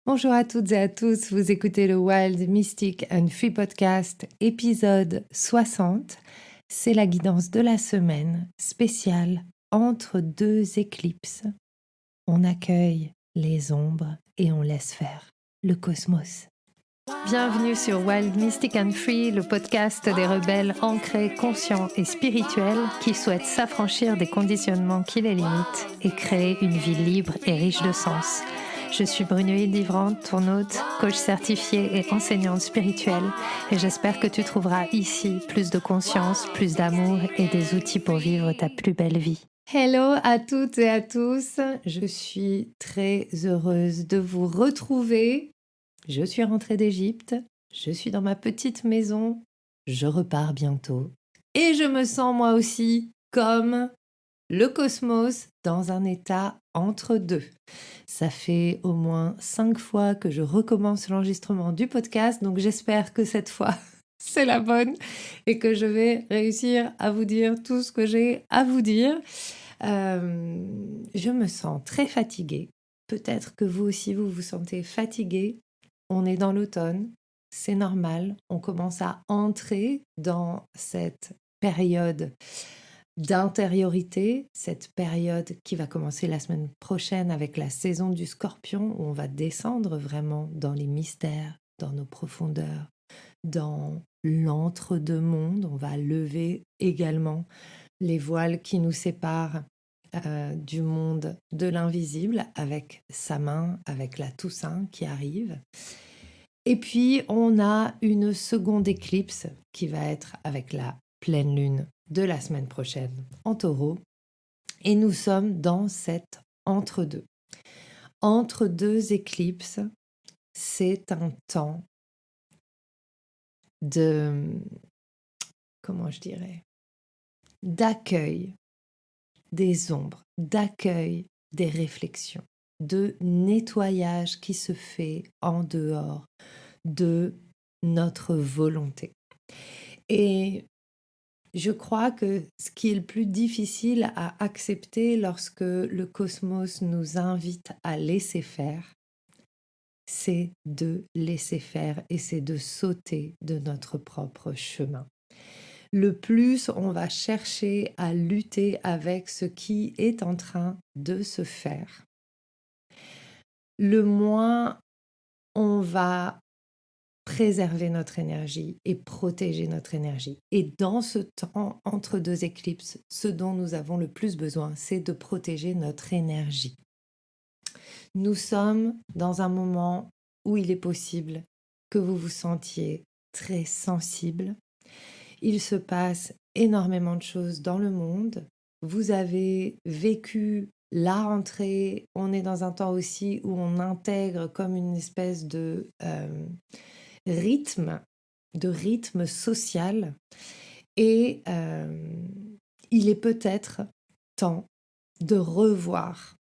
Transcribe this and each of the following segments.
Bonjour à toutes et à tous, vous écoutez le Wild Mystic and Free Podcast, épisode 60. C'est la guidance de la semaine spéciale entre deux éclipses. On accueille les ombres et on laisse faire le cosmos. Bienvenue sur Wild Mystic and Free, le podcast des rebelles ancrés, conscients et spirituels qui souhaitent s'affranchir des conditionnements qui les limitent et créer une vie libre et riche de sens. Je suis Brunoïde Livrante, ton hôte, coach certifiée et enseignante spirituelle, et j'espère que tu trouveras ici plus de conscience, plus d'amour et des outils pour vivre ta plus belle vie. Hello à toutes et à tous, je suis très heureuse de vous retrouver. Je suis rentrée d'Égypte, je suis dans ma petite maison, je repars bientôt, et je me sens moi aussi comme le cosmos dans un état entre deux. Ça fait au moins 5 fois que je recommence l'enregistrement du podcast, donc j'espère que cette fois, c'est la bonne et que je vais réussir à vous dire tout ce que j'ai à vous dire. Je me sens très fatiguée. Peut-être que vous aussi, vous vous sentez fatigué. On est dans l'automne, c'est normal. On commence à entrer dans cette période d'intériorité, cette période qui va commencer la semaine prochaine avec la saison du Scorpion, où on va descendre vraiment dans les mystères, dans nos profondeurs, dans l'entre-deux-mondes. On va lever également les voiles qui nous séparent du monde de l'invisible avec sa main, avec la Toussaint qui arrive. Et puis, on a une seconde éclipse qui va être avec la pleine lune de la semaine prochaine en Taureau. Et nous sommes dans cet entre-deux. Entre deux éclipses, c'est un temps de, comment je dirais, d'accueil des ombres, d'accueil des réflexions, de nettoyage qui se fait en dehors de notre volonté. Et je crois que ce qui est le plus difficile à accepter lorsque le cosmos nous invite à laisser faire, c'est de laisser faire et c'est de sauter de notre propre chemin. Le plus on va chercher à lutter avec ce qui est en train de se faire, le moins on va préserver notre énergie et protéger notre énergie. Et dans ce temps entre deux éclipses, ce dont nous avons le plus besoin, c'est de protéger notre énergie. Nous sommes dans un moment où il est possible que vous vous sentiez très sensible. Il se passe énormément de choses dans le monde. Vous avez vécu la rentrée. On est dans un temps aussi où on intègre comme une espèce rythme, de rythme social. Et il est peut-être temps de revoir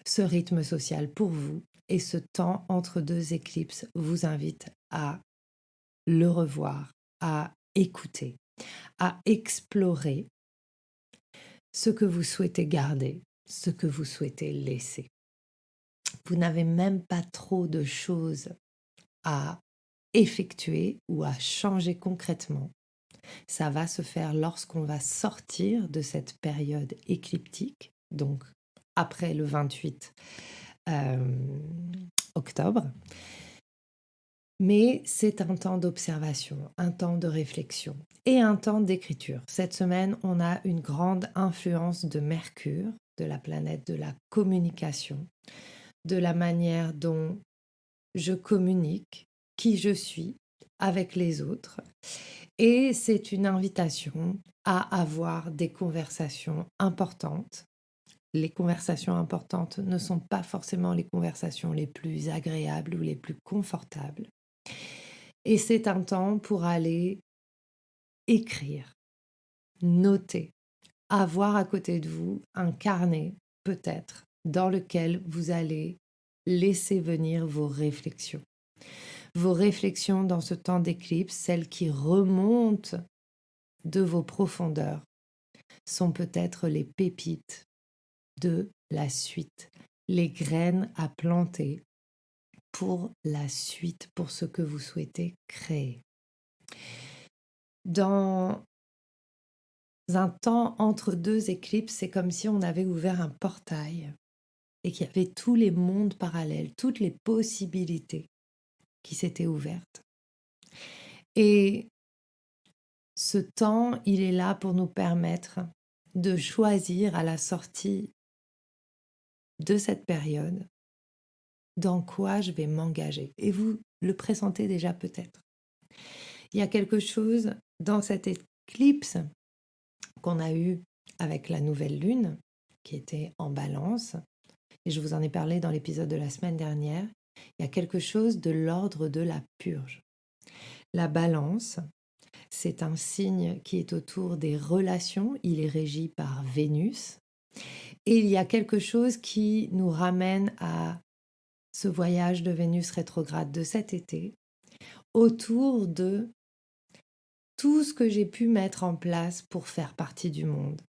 ce rythme social pour vous. Et ce temps entre deux éclipses vous invite à le revoir, à écouter, à explorer ce que vous souhaitez garder, ce que vous souhaitez laisser. Vous n'avez même pas trop de choses à effectuer ou à changer concrètement. Ça va se faire lorsqu'on va sortir de cette période écliptique, donc après le 28 octobre. Mais c'est un temps d'observation, un temps de réflexion et un temps d'écriture. Cette semaine, on a une grande influence de Mercure, de la planète de la communication, de la manière dont je communique, qui je suis avec les autres. Et c'est une invitation à avoir des conversations importantes. Les conversations importantes ne sont pas forcément les conversations les plus agréables ou les plus confortables. Et c'est un temps pour aller écrire, noter, avoir à côté de vous un carnet peut-être dans lequel vous allez laisser venir vos réflexions. Vos réflexions dans ce temps d'éclipse, celles qui remontent de vos profondeurs, sont peut-être les pépites de la suite, les graines à planter pour la suite, pour ce que vous souhaitez créer. Dans un temps entre deux éclipses, c'est comme si on avait ouvert un portail et qu'il y avait tous les mondes parallèles, toutes les possibilités qui s'étaient ouvertes. Et ce temps, il est là pour nous permettre de choisir à la sortie de cette période dans quoi je vais m'engager. Et vous le pressentez déjà peut-être. Il y a quelque chose dans cette éclipse qu'on a eu avec la nouvelle lune, qui était en balance, et je vous en ai parlé dans l'épisode de la semaine dernière. Il y a quelque chose de l'ordre de la purge. La balance, c'est un signe qui est autour des relations, il est régi par Vénus, et il y a quelque chose qui nous ramène à ce voyage de Vénus rétrograde de cet été, autour de tout ce que j'ai pu mettre en place pour faire partie du monde,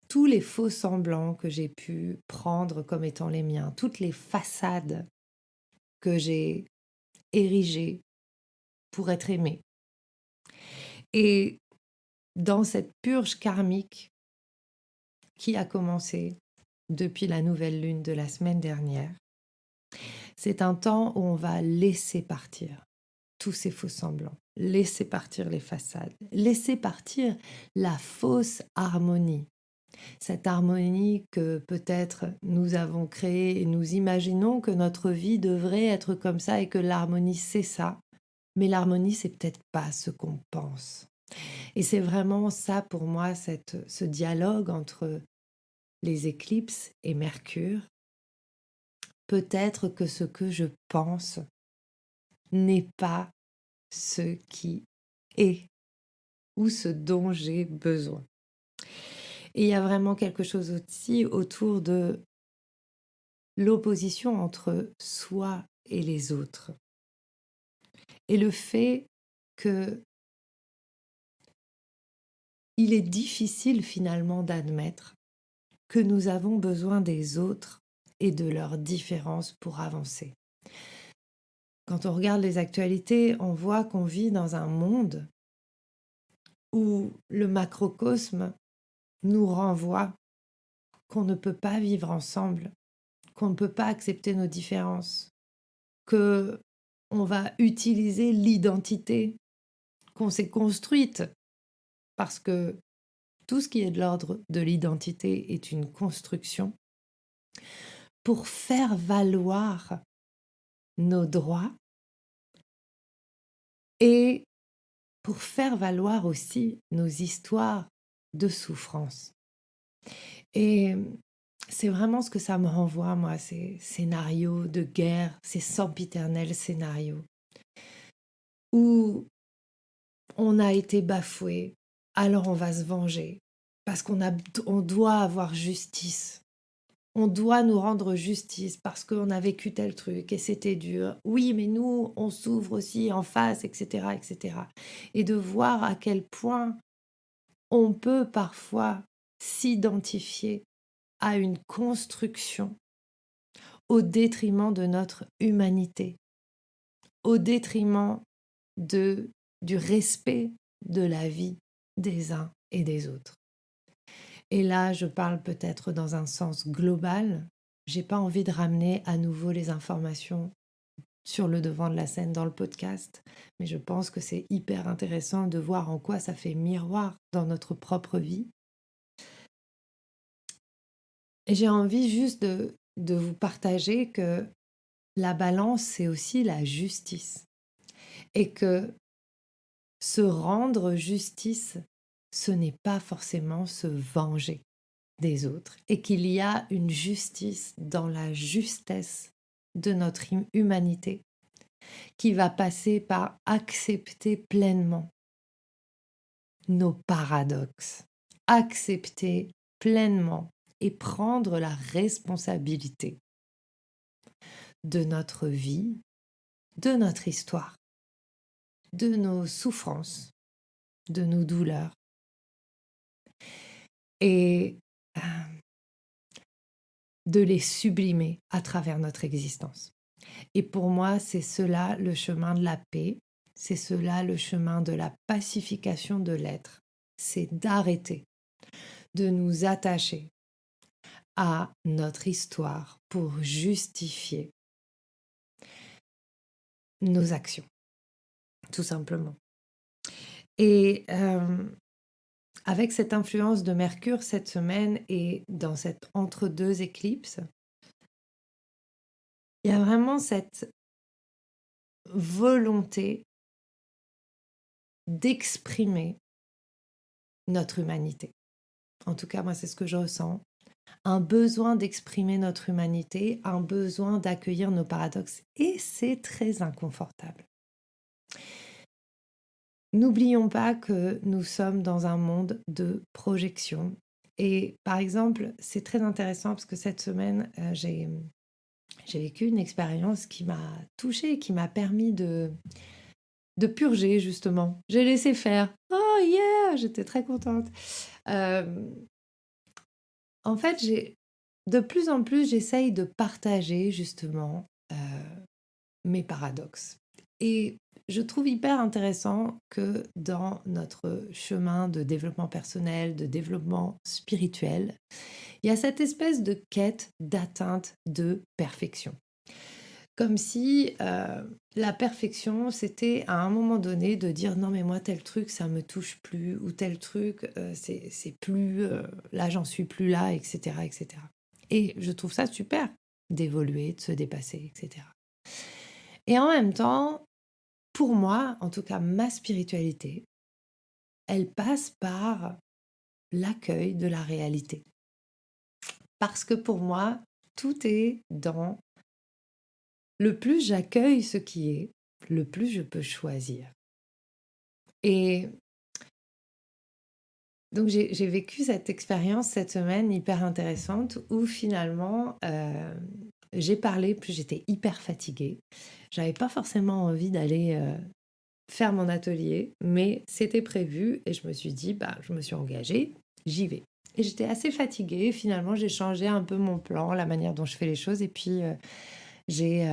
tous les faux semblants que j'ai pu prendre comme étant les miens, toutes les façades que j'ai érigées pour être aimée. Et dans cette purge karmique qui a commencé depuis la nouvelle lune de la semaine dernière, c'est un temps où on va laisser partir tous ces faux semblants, laisser partir les façades, laisser partir la fausse harmonie. Cette harmonie que peut-être nous avons créée et nous imaginons que notre vie devrait être comme ça et que l'harmonie c'est ça. Mais l'harmonie c'est peut-être pas ce qu'on pense. Et c'est vraiment ça pour moi, ce dialogue entre les éclipses et Mercure. Peut-être que ce que je pense n'est pas ce qui est ou ce dont j'ai besoin. Et il y a vraiment quelque chose aussi autour de l'opposition entre soi et les autres. Et le fait que il est difficile finalement d'admettre que nous avons besoin des autres et de leurs différences pour avancer. Quand on regarde les actualités, on voit qu'on vit dans un monde où le macrocosme nous renvoie qu'on ne peut pas vivre ensemble, qu'on ne peut pas accepter nos différences, que on va utiliser l'identité qu'on s'est construite parce que tout ce qui est de l'ordre de l'identité est une construction pour faire valoir nos droits et pour faire valoir aussi nos histoires de souffrance. Et c'est vraiment ce que ça me renvoie, moi, ces scénarios de guerre, ces sempiternels scénarios où on a été bafoué, alors on va se venger, parce on doit avoir justice. On doit nous rendre justice parce qu'on a vécu tel truc et c'était dur. Oui, mais nous, on s'ouvre aussi en face, etc., etc. Et de voir à quel point on peut parfois s'identifier à une construction au détriment de notre humanité, au détriment du respect de la vie des uns et des autres. Et là, je parle peut-être dans un sens global. J'ai pas envie de ramener à nouveau les informations sur le devant de la scène dans le podcast, mais je pense que c'est hyper intéressant de voir en quoi ça fait miroir dans notre propre vie. Et j'ai envie juste de vous partager que la balance, c'est aussi la justice. Et que se rendre justice, ce n'est pas forcément se venger des autres. Et qu'il y a une justice dans la justesse de notre humanité qui va passer par accepter pleinement nos paradoxes, accepter pleinement et prendre la responsabilité de notre vie, de notre histoire, de nos souffrances, de nos douleurs. Et de les sublimer à travers notre existence. Et pour moi, c'est cela le chemin de la paix, c'est cela le chemin de la pacification de l'être. C'est d'arrêter de nous attacher à notre histoire pour justifier nos actions, tout simplement. Et avec cette influence de Mercure cette semaine et dans cette entre-deux éclipses, il y a vraiment cette volonté d'exprimer notre humanité. En tout cas, moi, c'est ce que je ressens. Un besoin d'exprimer notre humanité, un besoin d'accueillir nos paradoxes. Et c'est très inconfortable. N'oublions pas que nous sommes dans un monde de projection. Et par exemple, c'est très intéressant parce que cette semaine, j'ai vécu une expérience qui m'a touchée, qui m'a permis de purger justement. J'ai laissé faire. Oh yeah, j'étais très contente. En fait, de plus en plus, j'essaye de partager justement mes paradoxes. Et je trouve hyper intéressant que dans notre chemin de développement personnel, de développement spirituel, il y a cette espèce de quête d'atteinte de perfection. Comme si la perfection, c'était à un moment donné de dire non mais moi tel truc ça me touche plus ou tel truc c'est plus là j'en suis plus là, etc., etc. Et je trouve ça super d'évoluer, de se dépasser, etc. Et en même temps, pour moi, en tout cas ma spiritualité, elle passe par l'accueil de la réalité. Parce que pour moi, tout est dans le plus j'accueille ce qui est, le plus je peux choisir. Et donc j'ai vécu cette expérience cette semaine hyper intéressante où finalement j'ai parlé, puis j'étais hyper fatiguée. J'avais pas forcément envie d'aller faire mon atelier, mais c'était prévu et je me suis dit, bah, je me suis engagée, j'y vais. Et j'étais assez fatiguée, finalement j'ai changé un peu mon plan, la manière dont je fais les choses et puis j'ai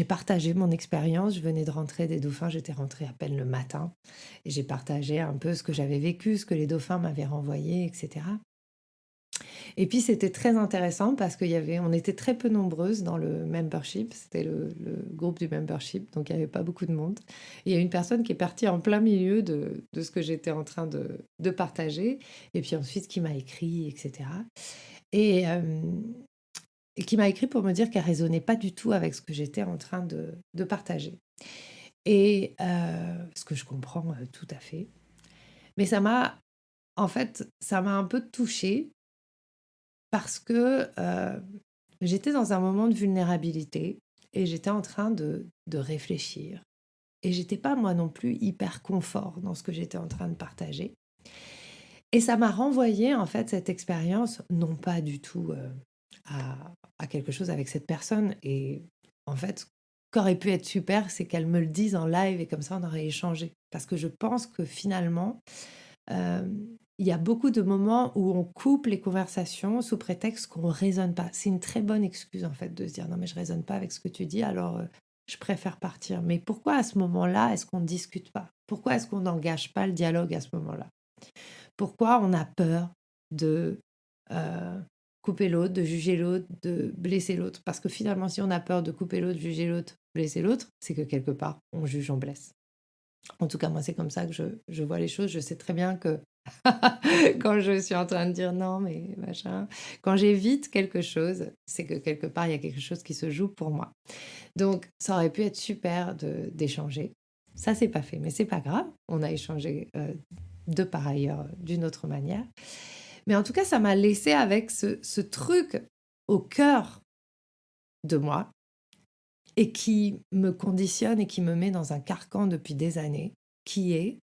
partagé mon expérience. Je venais de rentrer des dauphins, j'étais rentrée à peine le matin. Et j'ai partagé un peu ce que j'avais vécu, ce que les dauphins m'avaient renvoyé, etc. Et puis c'était très intéressant parce on était très peu nombreuses dans le membership. C'était le groupe du membership, donc il n'y avait pas beaucoup de monde. Et il y a une personne qui est partie en plein milieu de ce que j'étais en train de partager. Et puis ensuite qui m'a écrit, etc. Et qui m'a écrit pour me dire qu'elle raisonnait pas du tout avec ce que j'étais en train de partager. Et ce que je comprends tout à fait. Mais en fait, ça m'a un peu touchée parce que j'étais dans un moment de vulnérabilité et j'étais en train de réfléchir. Et j'étais pas moi non plus hyper confort dans ce que j'étais en train de partager. Et ça m'a renvoyé en fait cette expérience, non pas du tout à quelque chose avec cette personne. Et en fait, ce qu'aurait pu être super, c'est qu'elle me le dise en live et comme ça on aurait échangé. Parce que je pense que finalement, il y a beaucoup de moments où on coupe les conversations sous prétexte qu'on ne raisonne pas. C'est une très bonne excuse en fait de se dire non mais je raisonne pas avec ce que tu dis, alors je préfère partir. Mais pourquoi à ce moment-là est-ce qu'on ne discute pas? Pourquoi est-ce qu'on n'engage pas le dialogue à ce moment-là? Pourquoi on a peur de couper l'autre, de juger l'autre, de blesser l'autre? Parce que finalement, si on a peur de couper l'autre, juger l'autre, blesser l'autre, c'est que quelque part, on juge, on blesse. En tout cas, moi, c'est comme ça que je vois les choses. Je sais très bien que quand je suis en train de dire non, mais machin, quand j'évite quelque chose, c'est que quelque part, il y a quelque chose qui se joue pour moi. Donc, ça aurait pu être super d'échanger. Ça, c'est pas fait, mais c'est pas grave. On a échangé de par ailleurs d'une autre manière. Mais en tout cas, ça m'a laissé avec ce truc au cœur de moi et qui me conditionne et qui me met dans un carcan depuis des années, qui est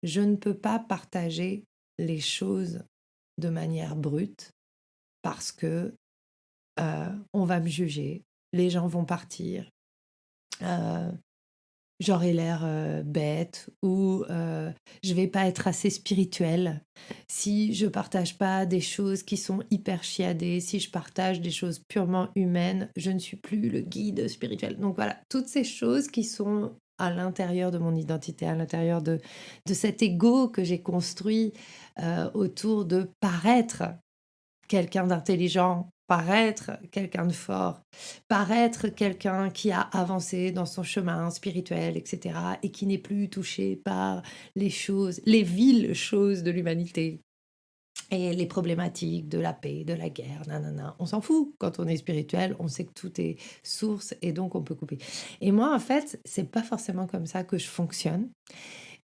je ne peux pas partager les choses de manière brute parce que on va me juger, les gens vont partir, j'aurai l'air bête ou je vais pas être assez spirituelle si je partage pas des choses qui sont hyper chiadées, si je partage des choses purement humaines, je ne suis plus le guide spirituel. Donc voilà, toutes ces choses qui sont à l'intérieur de mon identité, à l'intérieur de cet ego que j'ai construit autour de paraître quelqu'un d'intelligent, paraître quelqu'un de fort, paraître quelqu'un qui a avancé dans son chemin spirituel, etc., et qui n'est plus touché par les choses, les viles choses de l'humanité et les problématiques de la paix, de la guerre, nanana. On s'en fout. Quand on est spirituel, on sait que tout est source et donc on peut couper. Et moi, en fait, c'est pas forcément comme ça que je fonctionne.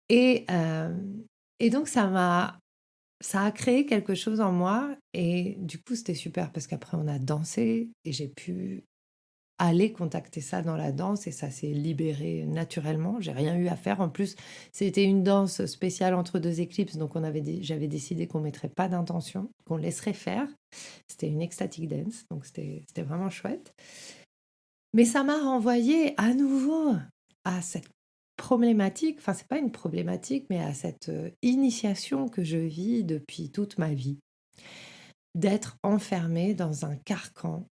Et, euh, et donc, ça a créé quelque chose en moi et du coup, c'était super parce qu'après, on a dansé et j'ai pu aller contacter ça dans la danse et ça s'est libéré naturellement. J'ai rien eu à faire. En plus, c'était une danse spéciale entre deux éclipses, donc j'avais décidé qu'on mettrait pas d'intention, qu'on laisserait faire. C'était une ecstatic dance, donc c'était vraiment chouette. Mais ça m'a renvoyé à nouveau à cette problématique, enfin c'est pas une problématique, mais à cette initiation que je vis depuis toute ma vie, d'être enfermée dans un carcan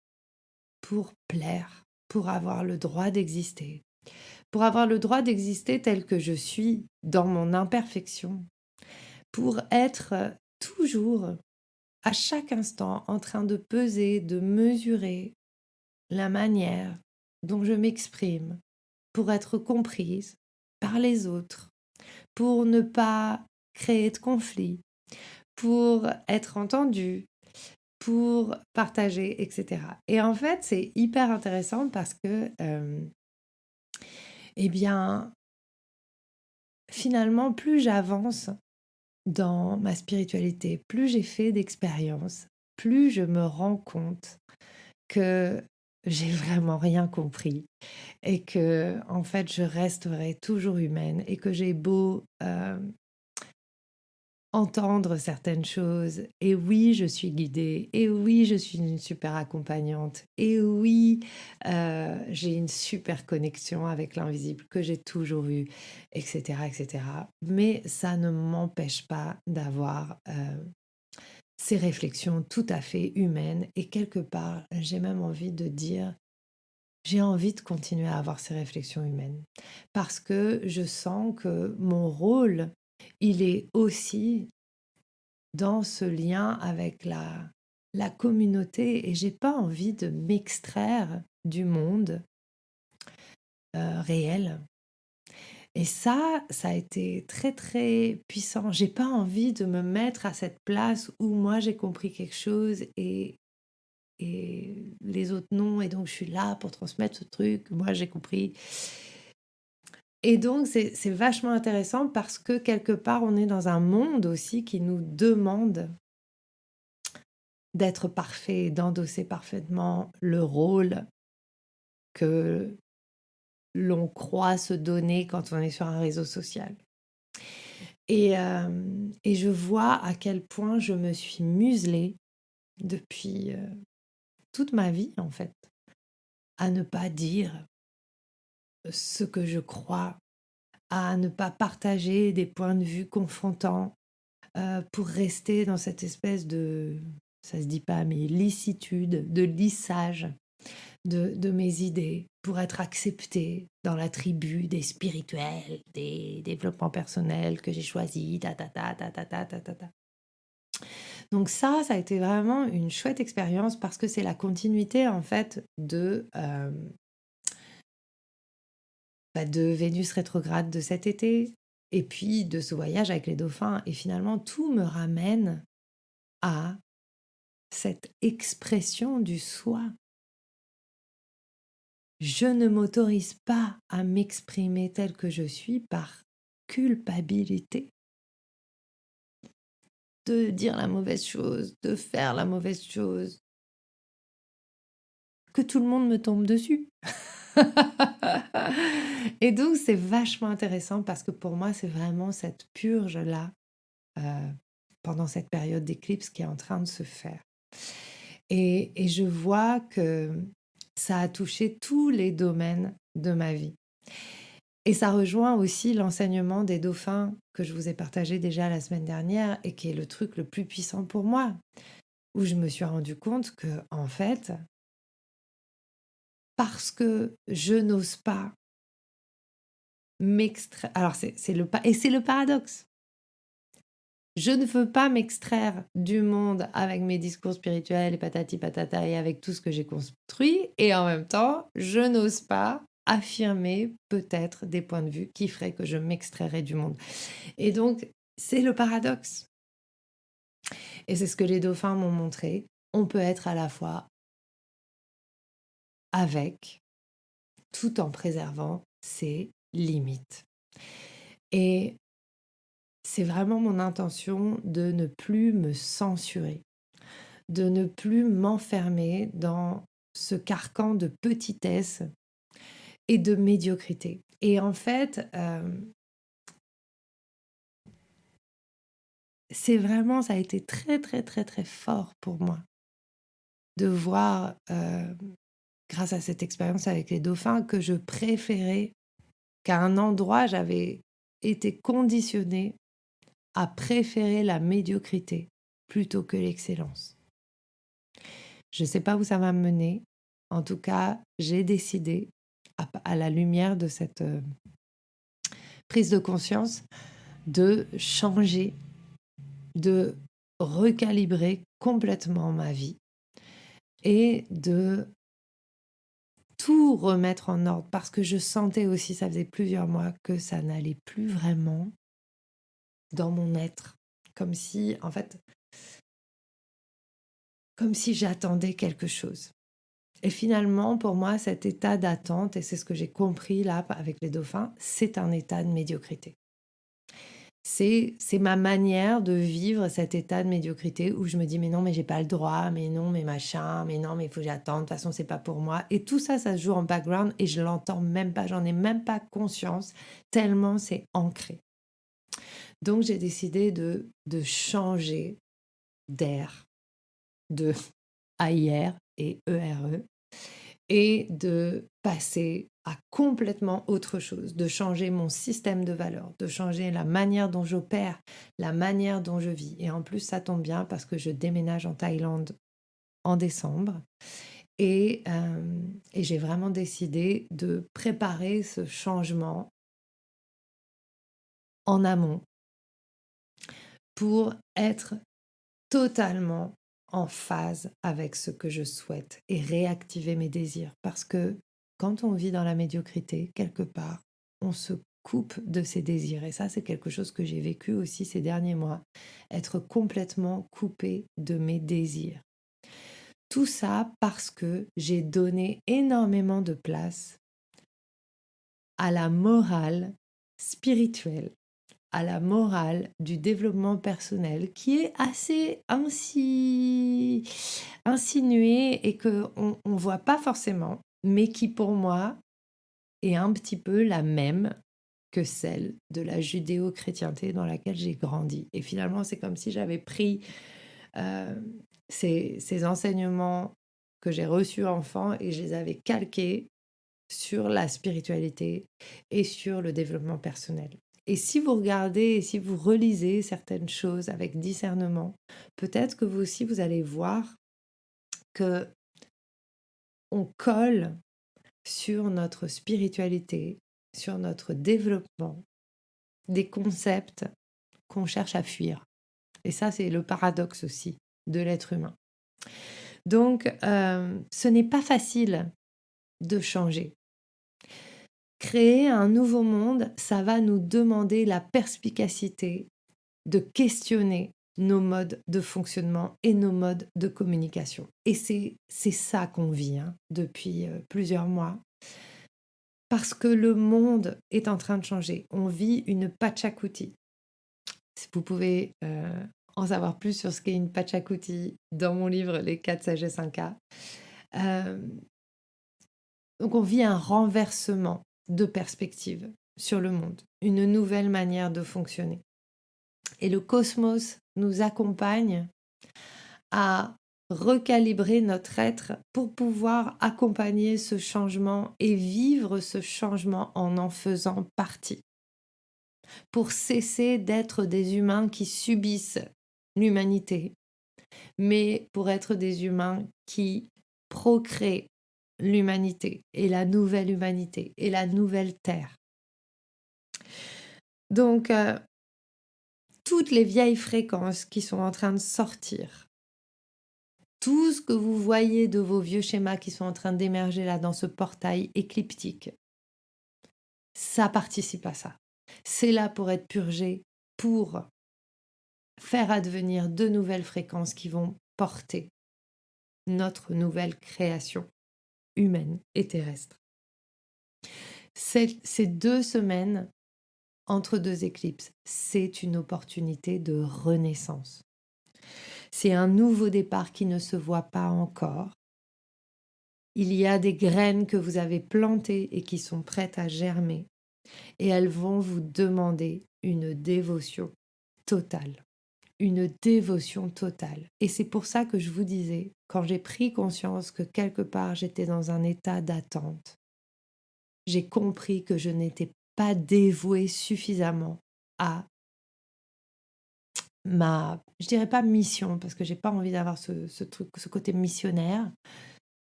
pour plaire, pour avoir le droit d'exister, pour avoir le droit d'exister tel que je suis dans mon imperfection, pour être toujours, à chaque instant, en train de peser, de mesurer la manière dont je m'exprime, pour être comprise par les autres, pour ne pas créer de conflit, pour être entendue, pour partager, etc. Et en fait, c'est hyper intéressant parce que, eh bien, finalement, plus j'avance dans ma spiritualité, plus j'ai fait d'expériences, plus je me rends compte que j'ai vraiment rien compris et que, en fait, je resterai toujours humaine et que j'ai beau entendre certaines choses. Et oui, je suis guidée. Et oui, je suis une super accompagnante. Et oui, j'ai une super connexion avec l'invisible que j'ai toujours eue, etc., etc. Mais ça ne m'empêche pas d'avoir ces réflexions tout à fait humaines. Et quelque part, j'ai même envie de dire, j'ai envie de continuer à avoir ces réflexions humaines. Parce que je sens que mon rôle, il est aussi dans ce lien avec la communauté et j'ai pas envie de m'extraire du monde réel. Et ça a été très très puissant. J'ai pas envie de me mettre à cette place où moi j'ai compris quelque chose et les autres non. Et donc je suis là pour transmettre ce truc. Moi j'ai compris. Et donc c'est vachement intéressant parce que quelque part on est dans un monde aussi qui nous demande d'être parfait, d'endosser parfaitement le rôle que l'on croit se donner quand on est sur un réseau social. Et je vois à quel point je me suis muselée depuis toute ma vie, en fait, à ne pas dire ce que je crois, à ne pas partager des points de vue confrontants pour rester dans cette espèce de, ça se dit pas, mais licitude, de lissage de mes idées pour être acceptée dans la tribu des spirituels, des développements personnels que j'ai choisis, ta ta ta ta ta ta ta ta ta. Donc ça a été vraiment une chouette expérience parce que c'est la continuité en fait de Vénus rétrograde de cet été et puis de ce voyage avec les dauphins. Et finalement, tout me ramène à cette expression du soi. Je ne m'autorise pas à m'exprimer tel que je suis par culpabilité de dire la mauvaise chose, de faire la mauvaise chose, que tout le monde me tombe dessus. Et donc c'est vachement intéressant parce que pour moi c'est vraiment cette purge-là pendant cette période d'éclipse qui est en train de se faire. Et je vois que ça a touché tous les domaines de ma vie. Et ça rejoint aussi l'enseignement des dauphins que je vous ai partagé déjà la semaine dernière et qui est le truc le plus puissant pour moi, où je me suis rendu compte que, en fait, parce que je n'ose pas m'extraire. Alors, c'est le paradoxe. Je ne veux pas m'extraire du monde avec mes discours spirituels et patati patata et avec tout ce que j'ai construit. Et en même temps, je n'ose pas affirmer peut-être des points de vue qui feraient que je m'extrairais du monde. Et donc, c'est le paradoxe. Et c'est ce que les dauphins m'ont montré. On peut être à la fois avec, tout en préservant ses limites. Et c'est vraiment mon intention de ne plus me censurer, de ne plus m'enfermer dans ce carcan de petitesse et de médiocrité. Et en fait, ça a été très, très, très, très fort pour moi de voir, grâce à cette expérience avec les dauphins, que je préférais, qu'à un endroit, j'avais été conditionnée à préférer la médiocrité plutôt que l'excellence. Je ne sais pas où ça va me mener. En tout cas, j'ai décidé, à la lumière de cette prise de conscience, de changer, de recalibrer complètement ma vie et de tout remettre en ordre parce que je sentais aussi, ça faisait plusieurs mois, que ça n'allait plus vraiment dans mon être. Comme si, en fait, comme si j'attendais quelque chose. Et finalement, pour moi, cet état d'attente, et c'est ce que j'ai compris là avec les dauphins, c'est un état de médiocrité. C'est ma manière de vivre cet état de médiocrité où je me dis mais non, mais j'ai pas le droit, mais non, mais machin, mais non, mais il faut que j'attende, de toute façon, c'est pas pour moi. Et tout ça, ça se joue en background et je l'entends même pas, j'en ai même pas conscience, tellement c'est ancré. Donc j'ai décidé de changer d'air, de AIR et ERE, et de passer à complètement autre chose, de changer mon système de valeurs, de changer la manière dont j'opère, la manière dont je vis. Et en plus, ça tombe bien parce que je déménage en Thaïlande en décembre et j'ai vraiment décidé de préparer ce changement en amont pour être totalement en phase avec ce que je souhaite et réactiver mes désirs. Parce que quand on vit dans la médiocrité, quelque part, on se coupe de ses désirs. Et ça, c'est quelque chose que j'ai vécu aussi ces derniers mois. Être complètement coupé de mes désirs. Tout ça parce que j'ai donné énormément de place à la morale spirituelle, à la morale du développement personnel qui est assez insinuée et qu'on ne voit pas forcément, mais qui pour moi est un petit peu la même que celle de la judéo-chrétienté dans laquelle j'ai grandi. Et finalement, c'est comme si j'avais pris ces enseignements que j'ai reçus enfant et je les avais calqués sur la spiritualité et sur le développement personnel. Et si vous regardez et si vous relisez certaines choses avec discernement, peut-être que vous aussi, vous allez voir que on colle sur notre spiritualité, sur notre développement, des concepts qu'on cherche à fuir. Et ça, c'est le paradoxe aussi de l'être humain. Donc, ce n'est pas facile de changer. Créer un nouveau monde, ça va nous demander la perspicacité de questionner nos modes de fonctionnement et nos modes de communication. Et c'est ça qu'on vit depuis plusieurs mois. Parce que le monde est en train de changer. On vit une pachakuti. Vous pouvez en savoir plus sur ce qu'est une pachakuti dans mon livre Les 4 sagesses Inca. Donc on vit un renversement de perspective sur le monde, une nouvelle manière de fonctionner. Et le cosmos nous accompagne à recalibrer notre être pour pouvoir accompagner ce changement et vivre ce changement en faisant partie. Pour cesser d'être des humains qui subissent l'humanité, mais pour être des humains qui procréent l'humanité et la nouvelle humanité et la nouvelle terre. Donc, toutes les vieilles fréquences qui sont en train de sortir, tout ce que vous voyez de vos vieux schémas qui sont en train d'émerger là dans ce portail écliptique, ça participe à ça. C'est là pour être purgé, pour faire advenir de nouvelles fréquences qui vont porter notre nouvelle création humaine et terrestre. Ces 2 semaines entre 2 éclipses, c'est une opportunité de renaissance. C'est un nouveau départ qui ne se voit pas encore. Il y a des graines que vous avez plantées et qui sont prêtes à germer. Et elles vont vous demander une dévotion totale. Une dévotion totale. Et c'est pour ça que je vous disais, quand j'ai pris conscience que quelque part j'étais dans un état d'attente, j'ai compris que je n'étais pas dévouée suffisamment à je dirais pas mission, parce que j'ai pas envie d'avoir ce côté missionnaire,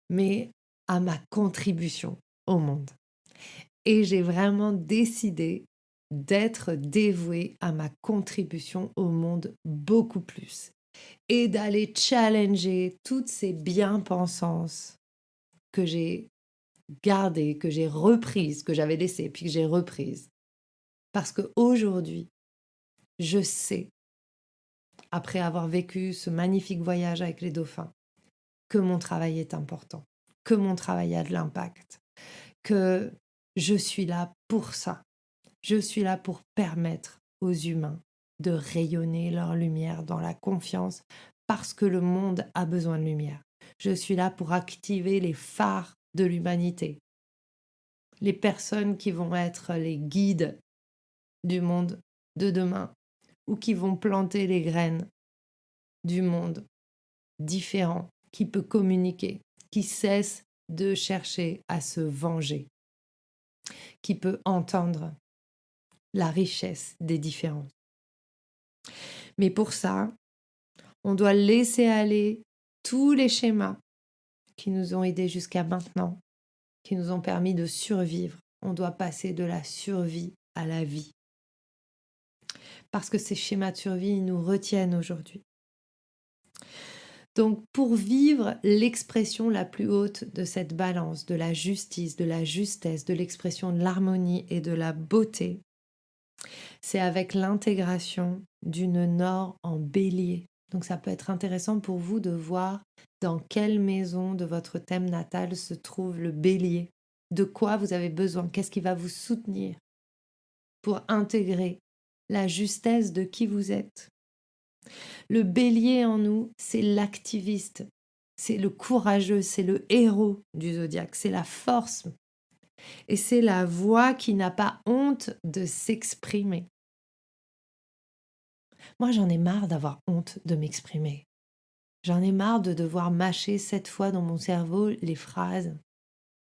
mais à ma contribution au monde. Et j'ai vraiment décidé d'être dévouée à ma contribution au monde beaucoup plus. Et d'aller challenger toutes ces bien-pensances que j'ai gardées, que j'ai reprises, que j'avais laissées, puis que j'ai reprises. Parce qu'aujourd'hui, je sais, après avoir vécu ce magnifique voyage avec les dauphins, que mon travail est important, que mon travail a de l'impact, que je suis là pour ça. Je suis là pour permettre aux humains de rayonner leur lumière dans la confiance parce que le monde a besoin de lumière. Je suis là pour activer les phares de l'humanité, les personnes qui vont être les guides du monde de demain ou qui vont planter les graines du monde différent, qui peut communiquer, qui cesse de chercher à se venger, qui peut entendre la richesse des différences. Mais pour ça, on doit laisser aller tous les schémas qui nous ont aidés jusqu'à maintenant, qui nous ont permis de survivre. On doit passer de la survie à la vie. Parce que ces schémas de survie, ils nous retiennent aujourd'hui. Donc, pour vivre l'expression la plus haute de cette balance, de la justice, de la justesse, de l'expression de l'harmonie et de la beauté, c'est avec l'intégration d'une Nord en Bélier. Donc ça peut être intéressant pour vous de voir dans quelle maison de votre thème natal se trouve le Bélier. De quoi vous avez besoin, qu'est-ce qui va vous soutenir pour intégrer la justesse de qui vous êtes. Le Bélier en nous, c'est l'activiste, c'est le courageux, c'est le héros du zodiaque, c'est la force. Et c'est la voix qui n'a pas honte de s'exprimer. Moi, j'en ai marre d'avoir honte de m'exprimer. J'en ai marre de devoir mâcher 7 fois dans mon cerveau les phrases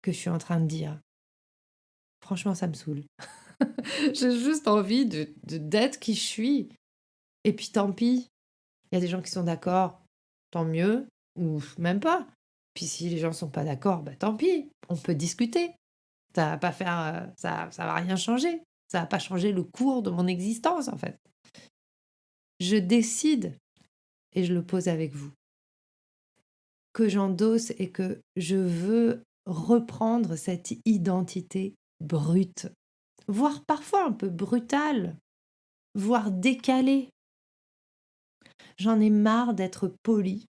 que je suis en train de dire. Franchement, ça me saoule. J'ai juste envie d'être qui je suis. Et puis tant pis, il y a des gens qui sont d'accord, tant mieux, ou même pas. Puis si les gens ne sont pas d'accord, bah tant pis, on peut discuter. Ça va pas faire, ça va rien changer. Ça va pas changer le cours de mon existence en fait. Je décide, et je le pose avec vous, que j'endosse et que je veux reprendre cette identité brute, voire parfois un peu brutale, voire décalée. J'en ai marre d'être polie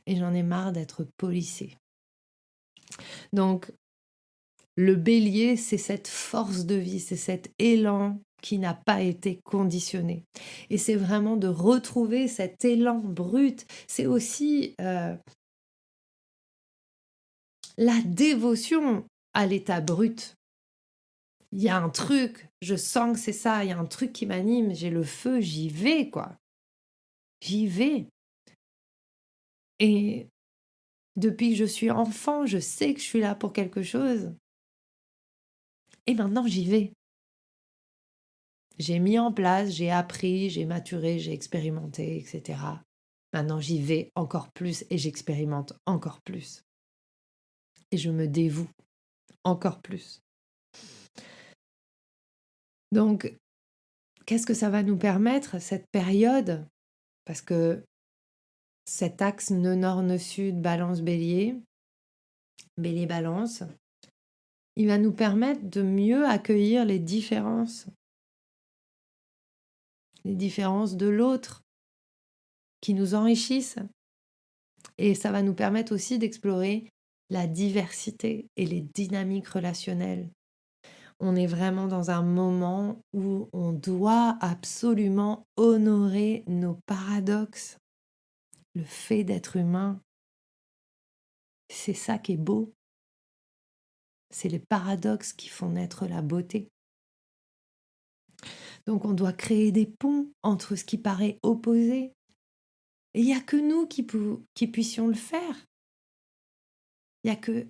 et j'en ai marre d'être policée. Donc, le bélier, c'est cette force de vie, c'est cet élan qui n'a pas été conditionné. Et c'est vraiment de retrouver cet élan brut. C'est aussi la dévotion à l'état brut. Il y a un truc, je sens que c'est ça, il y a un truc qui m'anime, j'ai le feu, j'y vais, quoi. J'y vais. Et depuis que je suis enfant, je sais que je suis là pour quelque chose. Et maintenant, j'y vais. J'ai mis en place, j'ai appris, j'ai maturé, j'ai expérimenté, etc. Maintenant, j'y vais encore plus et j'expérimente encore plus. Et je me dévoue encore plus. Donc, qu'est-ce que ça va nous permettre, cette période? Parce que cet axe nœud nord, nœud sud, balance, bélier, bélier, balance, il va nous permettre de mieux accueillir les différences de l'autre qui nous enrichissent. Et ça va nous permettre aussi d'explorer la diversité et les dynamiques relationnelles. On est vraiment dans un moment où on doit absolument honorer nos paradoxes. Le fait d'être humain, c'est ça qui est beau. C'est les paradoxes qui font naître la beauté. Donc on doit créer des ponts entre ce qui paraît opposé. Et il n'y a que nous qui puissions le faire. Il y a que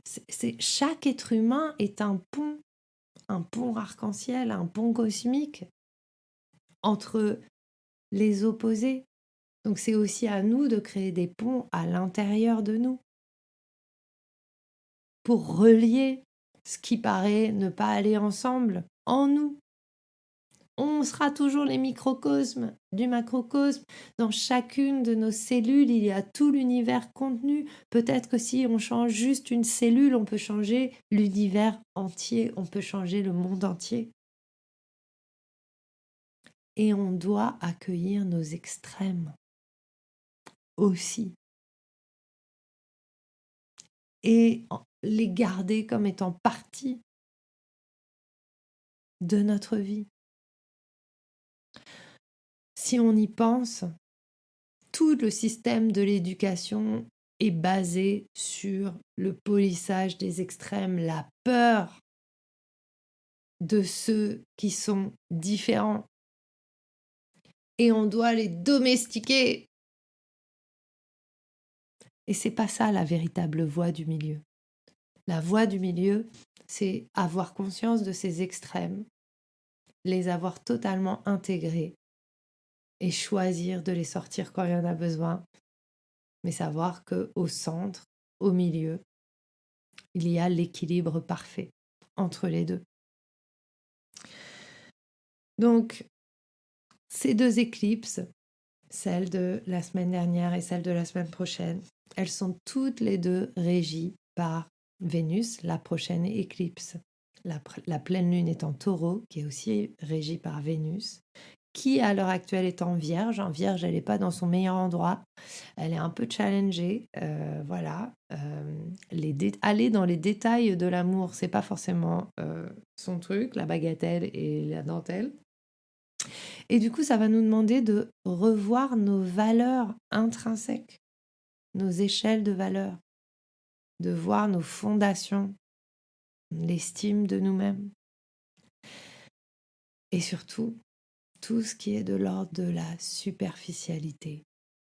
chaque être humain est un pont arc-en-ciel, un pont cosmique entre les opposés. Donc c'est aussi à nous de créer des ponts à l'intérieur de nous pour relier ce qui paraît ne pas aller ensemble en nous. On sera toujours les microcosmes du macrocosme. Dans chacune de nos cellules, il y a tout l'univers contenu. Peut-être que si on change juste une cellule, on peut changer l'univers entier, on peut changer le monde entier. Et on doit accueillir nos extrêmes aussi. Et les garder comme étant partie de notre vie. Si on y pense, tout le système de l'éducation est basé sur le polissage des extrêmes, la peur de ceux qui sont différents. Et on doit les domestiquer. Et c'est pas ça la véritable voie du milieu. La voie du milieu, c'est avoir conscience de ces extrêmes, les avoir totalement intégrés et choisir de les sortir quand il y en a besoin, mais savoir qu'au centre, au milieu, il y a l'équilibre parfait entre les deux. Donc, ces deux éclipses, celle de la semaine dernière et celle de la semaine prochaine, elles sont toutes les deux régies par Vénus, la prochaine éclipse. La pleine lune est en Taureau, qui est aussi régie par Vénus, qui à l'heure actuelle est en Vierge. En Vierge, elle n'est pas dans son meilleur endroit. Elle est un peu challengée. Voilà. Aller dans les détails de l'amour, c'est pas forcément son truc, la bagatelle et la dentelle. Et du coup, ça va nous demander de revoir nos valeurs intrinsèques, nos échelles de valeurs, de voir nos fondations, l'estime de nous-mêmes. Et surtout, tout ce qui est de l'ordre de la superficialité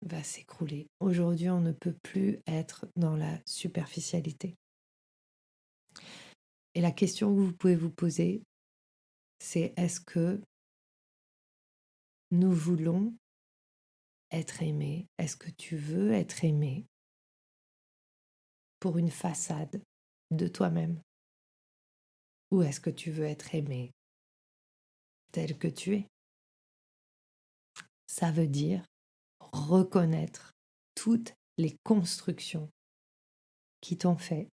va s'écrouler. Aujourd'hui, on ne peut plus être dans la superficialité. Et la question que vous pouvez vous poser, c'est est-ce que nous voulons être aimés? Est-ce que tu veux être aimé pour une façade de toi-même? Ou est-ce que tu veux être aimé tel que tu es? Ça veut dire reconnaître toutes les constructions qui t'ont fait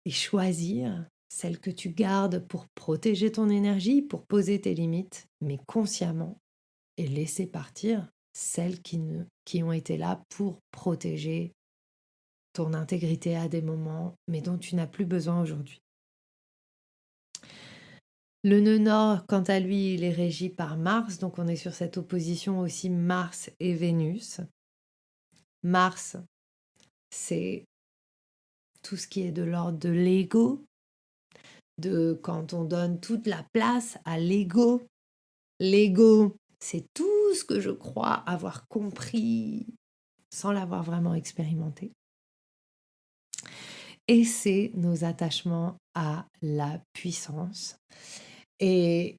et choisir celles que tu gardes pour protéger ton énergie, pour poser tes limites, mais consciemment, et laisser partir celles qui ont été là pour protéger ton intégrité à des moments, mais dont tu n'as plus besoin aujourd'hui. Le nœud nord, quant à lui, il est régi par Mars, donc on est sur cette opposition aussi Mars et Vénus. Mars, c'est tout ce qui est de l'ordre de l'ego, de quand on donne toute la place à l'ego. L'ego, C'est tout ce que je crois avoir compris sans l'avoir vraiment expérimenté. Et c'est nos attachements à la puissance. Et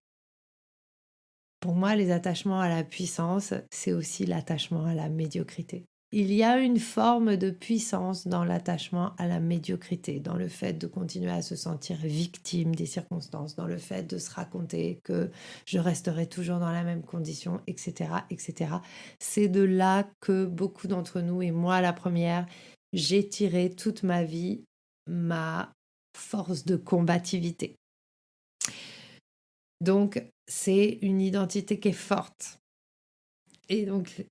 pour moi, les attachements à la puissance, c'est aussi l'attachement à la médiocrité. Il y a une forme de puissance dans l'attachement à la médiocrité, dans le fait de continuer à se sentir victime des circonstances, dans le fait de se raconter que je resterai toujours dans la même condition, etc., etc. C'est de là que beaucoup d'entre nous, et moi la première, j'ai tiré toute ma vie ma force de combativité. Donc, c'est une identité qui est forte. Et donc,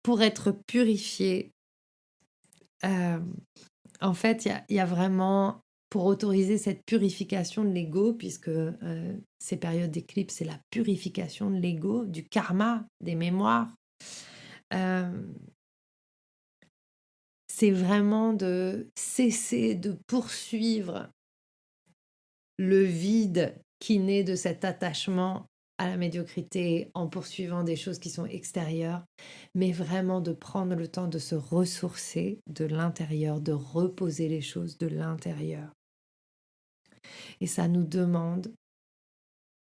pour être purifié, en fait, il y a vraiment, pour autoriser cette purification de l'ego, puisque ces périodes d'éclipse, c'est la purification de l'ego, du karma, des mémoires, euh, c'est vraiment de cesser de poursuivre le vide qui naît de cet attachement à la médiocrité en poursuivant des choses qui sont extérieures, mais vraiment de prendre le temps de se ressourcer de l'intérieur, de reposer les choses de l'intérieur. Et ça nous demande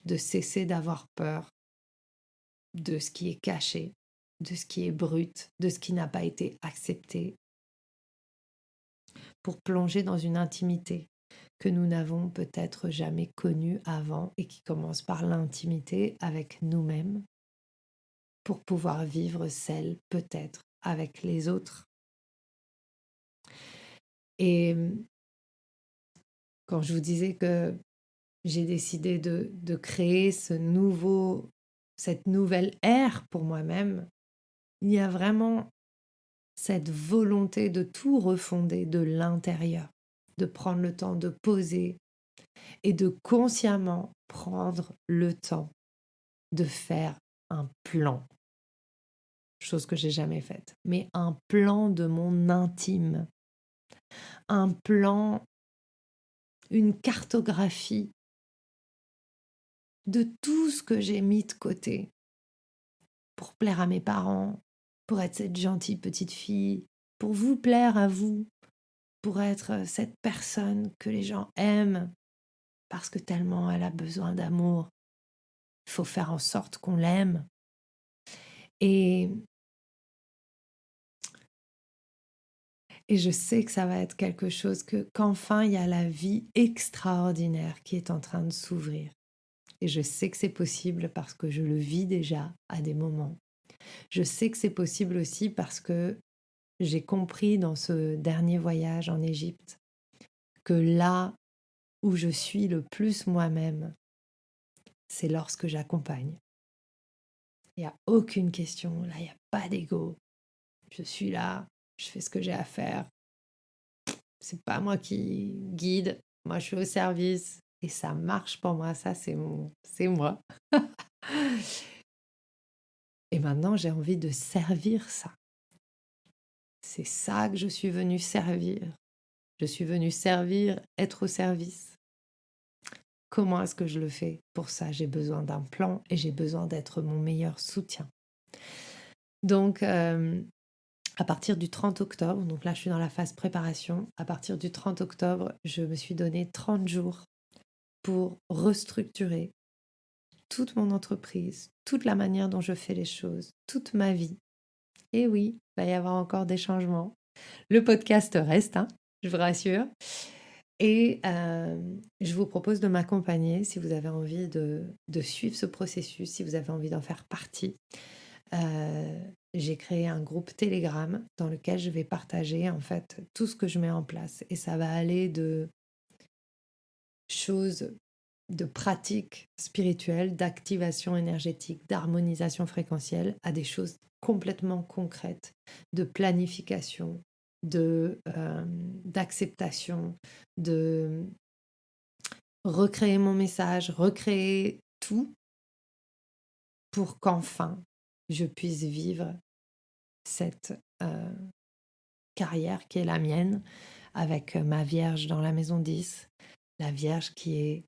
de cesser d'avoir peur de ce qui est caché, de ce qui est brut, de ce qui n'a pas été accepté, pour plonger dans une intimité que nous n'avons peut-être jamais connue avant et qui commence par l'intimité avec nous-mêmes pour pouvoir vivre celle peut-être avec les autres. Et quand je vous disais que j'ai décidé de créer cette nouvelle ère pour moi-même, il y a vraiment cette volonté de tout refonder de l'intérieur, de prendre le temps de poser et de consciemment prendre le temps de faire un plan, chose que j'ai jamais faite, mais un plan de mon intime, un plan, une cartographie de tout ce que j'ai mis de côté pour plaire à mes parents, pour être cette gentille petite fille, pour vous plaire à vous, pour être cette personne que les gens aiment parce que tellement elle a besoin d'amour. Il faut faire en sorte qu'on l'aime. Et je sais que ça va être quelque chose qu'enfin il y a la vie extraordinaire qui est en train de s'ouvrir. Et je sais que c'est possible parce que je le vis déjà à des moments. Je sais que c'est possible aussi parce que j'ai compris dans ce dernier voyage en Égypte que là où je suis le plus moi-même, c'est lorsque j'accompagne. Il n'y a aucune question, là il n'y a pas d'ego. Je suis là, je fais ce que j'ai à faire. C'est pas moi qui guide, moi je suis au service et ça marche pour moi, ça c'est moi. Et maintenant j'ai envie de servir ça. C'est ça que je suis venue servir. Je suis venue servir, être au service. Comment est-ce que je le fais? Pour ça, j'ai besoin d'un plan et j'ai besoin d'être mon meilleur soutien. Donc, à partir du 30 octobre, donc là je suis dans la phase préparation, à partir du 30 octobre, je me suis donné 30 jours pour restructurer toute mon entreprise, toute la manière dont je fais les choses, toute ma vie. Et oui, il va y avoir encore des changements. Le podcast reste, hein, je vous rassure. Et je vous propose de m'accompagner si vous avez envie de suivre ce processus, si vous avez envie d'en faire partie. J'ai créé un groupe Telegram dans lequel je vais partager en fait tout ce que je mets en place. Et ça va aller de choses, de pratiques spirituelles, d'activation énergétique, d'harmonisation fréquentielle, à des choses complètement concrètes, de planification, d'acceptation, de recréer mon message, recréer tout pour qu'enfin je puisse vivre cette carrière qui est la mienne avec ma Vierge dans la maison 10, la Vierge qui est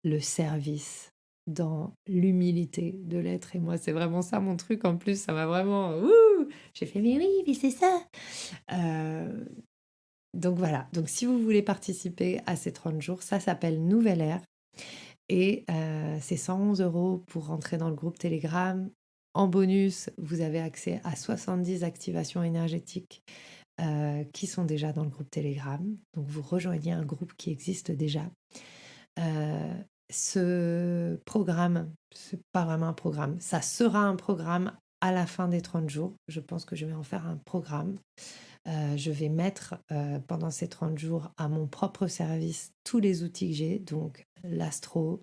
le service dans l'humilité de l'être. Et moi, c'est vraiment ça mon truc. En plus, ça m'a vraiment... j'ai fait, mais oui, mais c'est ça. Donc voilà. Donc si vous voulez participer à ces 30 jours, ça s'appelle Nouvelle Ère. Et c'est 111 € pour rentrer dans le groupe Telegram. En bonus, vous avez accès à 70 activations énergétiques qui sont déjà dans le groupe Telegram. Donc vous rejoignez un groupe qui existe déjà. Ce programme, c'est pas vraiment un programme, ça sera un programme à la fin des 30 jours. Je pense que je vais en faire un programme. Je vais mettre pendant ces 30 jours à mon propre service tous les outils que j'ai, donc l'astro,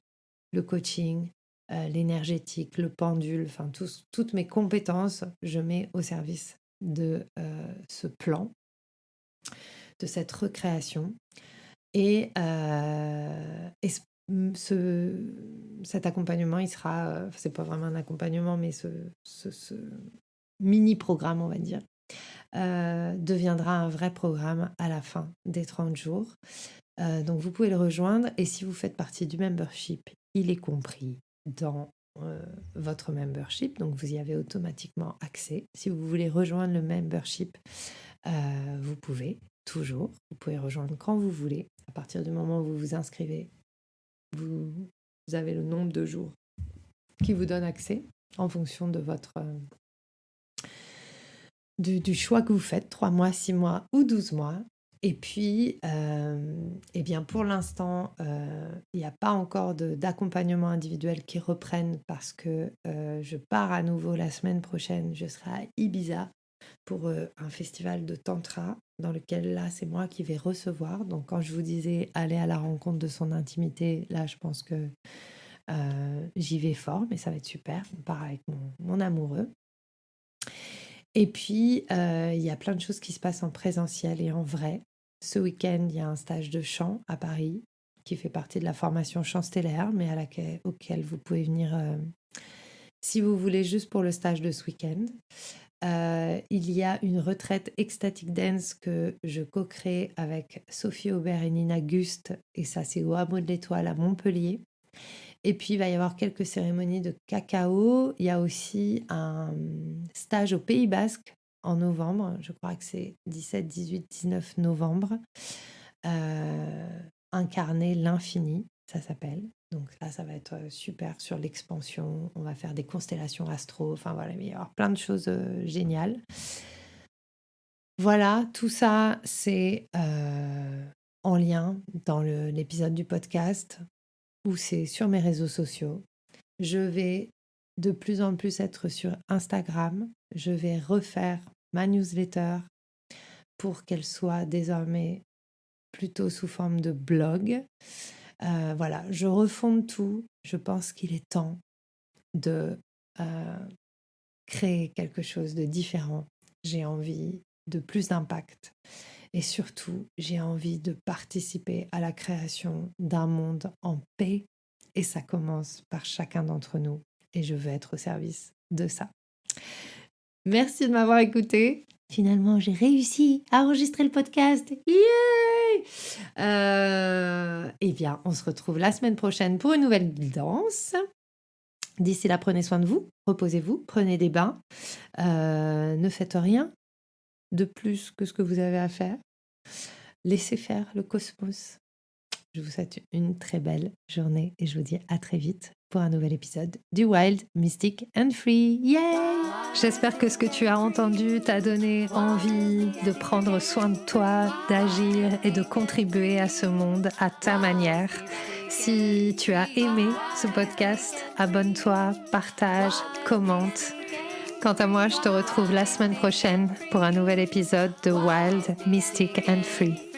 le coaching, l'énergétique, le pendule, enfin toutes mes compétences, je mets au service de ce plan, de cette recréation. Et cet accompagnement, il sera, c'est pas vraiment un accompagnement, mais ce mini-programme, on va dire, deviendra un vrai programme à la fin des 30 jours. Donc vous pouvez le rejoindre, et si vous faites partie du membership, il est compris dans votre membership, donc vous y avez automatiquement accès. Si vous voulez rejoindre le membership, vous pouvez toujours, vous pouvez rejoindre quand vous voulez. À partir du moment où vous vous inscrivez, vous avez le nombre de jours qui vous donne accès en fonction de votre du choix que vous faites, 3 mois, 6 mois ou 12 mois. Et puis, eh bien pour l'instant, il n'y a pas encore d'accompagnement individuel qui reprenne parce que je pars à nouveau la semaine prochaine. Je serai à Ibiza pour un festival de tantra dans lequel là, c'est moi qui vais recevoir. Donc quand je vous disais aller à la rencontre de son intimité, là, je pense que j'y vais fort, mais ça va être super. On part avec mon amoureux. Et puis, il y a plein de choses qui se passent en présentiel et en vrai. Ce week-end, il y a un stage de chant à Paris qui fait partie de la formation Chant Stellaire, mais auquel vous pouvez venir si vous voulez, juste pour le stage de ce week-end. Il y a une retraite Ecstatic Dance que je co-crée avec Sophie Aubert et Nina Gust, et ça, c'est au Hameau de l'Étoile à Montpellier. Et puis, il va y avoir quelques cérémonies de cacao. Il y a aussi un stage au Pays Basque en novembre. Je crois que c'est 17, 18, 19 novembre. Incarner l'infini, ça s'appelle. Donc là, ça va être super sur l'expansion. On va faire des constellations astro. Enfin voilà, il va y avoir plein de choses géniales. Voilà, tout ça, c'est en lien dans l'épisode du podcast, ou c'est sur mes réseaux sociaux. Je vais de plus en plus être sur Instagram. Je vais refaire ma newsletter pour qu'elle soit désormais plutôt sous forme de blog. Voilà, je refonde tout. Je pense qu'il est temps de créer quelque chose de différent. J'ai envie de plus d'impact. Et surtout, j'ai envie de participer à la création d'un monde en paix. Et ça commence par chacun d'entre nous. Et je veux être au service de ça. Merci de m'avoir écouté. Finalement, j'ai réussi à enregistrer le podcast. Yay! Eh bien, on se retrouve la semaine prochaine pour une nouvelle danse. D'ici là, prenez soin de vous, reposez-vous, prenez des bains. Ne faites rien de plus que ce que vous avez à faire. Laissez faire le cosmos. Je vous souhaite une très belle journée et je vous dis à très vite pour un nouvel épisode du Wild, Mystic and Free. Yay! J'espère que ce que tu as entendu t'a donné envie de prendre soin de toi, d'agir et de contribuer à ce monde à ta manière. Si tu as aimé ce podcast, abonne-toi, partage, commente. Quant à moi, je te retrouve la semaine prochaine pour un nouvel épisode de Wild, Mystic and Free.